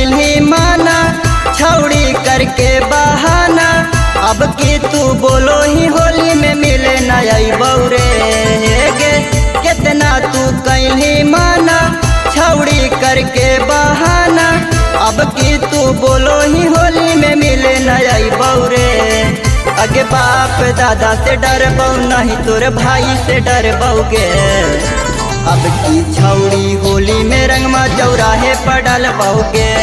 कैली माना छौड़ी करके बहाना। अब की तू बोलो ही होली में मिले नई बौरे गे। कितना तू कैली माना छौड़ी करके बहाना। अब की तू बोलो ही होली में मिले नई बौरे। अगे बाप दादा से डरबौ नहीं तोर भाई से डरबौगे। अब की छौड़ी होली में रंगमा चौराहे पड़ल बौगे।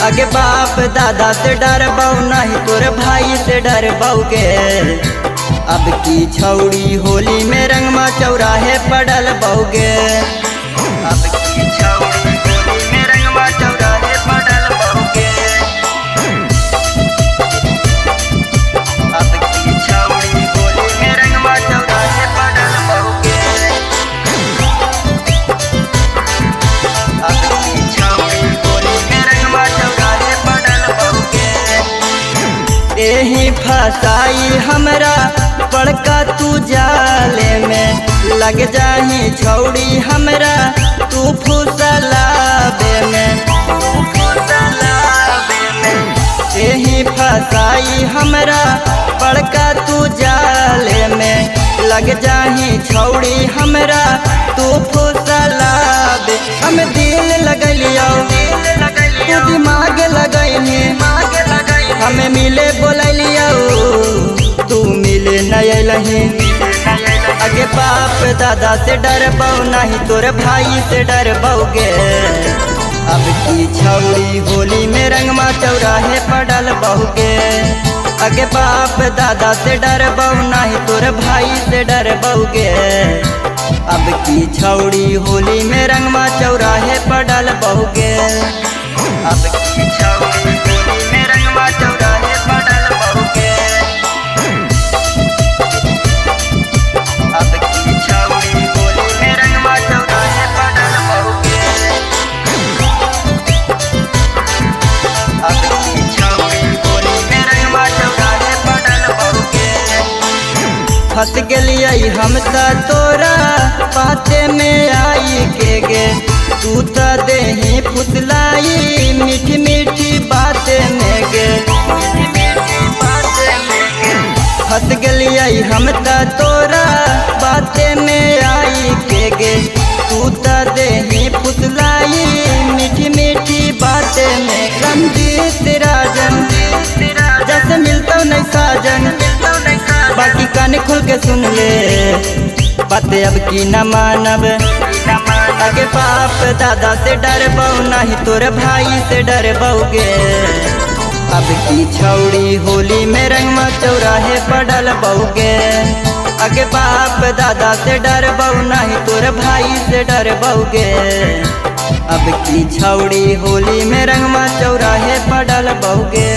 अगे बाप दादा से डरबौ नहीं तोर भाई से डरबौगे। अब की छौड़ी होली में रंगमा चौराहे पड़ल बौगे। अब की छौड़ी होली में रंगमा चौराहे पड़ल बौगे। अब की छौड़ी होली में रंगमा चौराहे पड़ल बौगे। अब की छौड़ी होली में रंगमा चौराहे पड़ल बौगे। एही फसाई हमरा बड़का तू जाले में लग जाही छौड़ी हमरा तू फुसलाबे में। एही फसाई हमरा बड़का तू जाले में लग जाही छौड़ी हमरा तू फुसलाबे। हम दिल लगलियो तू दिमाग लगैनी। हमें मिले बोलियो तू मिले नहीं लही। अगे बाप दादा से डरबौ नहीं तोर भाई से डरबौगे। अब की छौड़ी होली में रंगमा चौराहे पड़ल बौगे। अगे बाप दादा से डरबौ नहीं तोर भाई से डरबौगे। अब की छौड़ी होली में रंगमा चौराहे पड़ल बौगे। अब की छौड़ी होली में रंगमा चौराहे पड़ल बौगे। अब की छौड़ी होली में रंगमा चौराहे पड़ल बौगे। अब की छौड़ी होली में रंगमा चौराहे पड़ल बौगे। फंस गेलियै हम त तोरा बाते में आई के गे। तू त देही फुसलाई मीठी मीठी बातें में गे। फंस गेलियै हम त तोरा बातें में आई के गे। तू त देही फुसलाई मीठी मीठी बातें में। रंजीत राजन जैसे मिलतो नहीं साजन। बाकी कान खोल के सुन ले बातें अब की न मानब। अगे बाप दादा से डरबौ नहीं तोर भाई से डरबौगे। अब की छौड़ी होली में रंगमा चौराहे पड़ल बौगे। अगे बाप दादा से डरबौ नहीं तोर भाई से डरबौगे। अब की छौड़ी होली में रंगमा चौराहे पड़ल बौगे।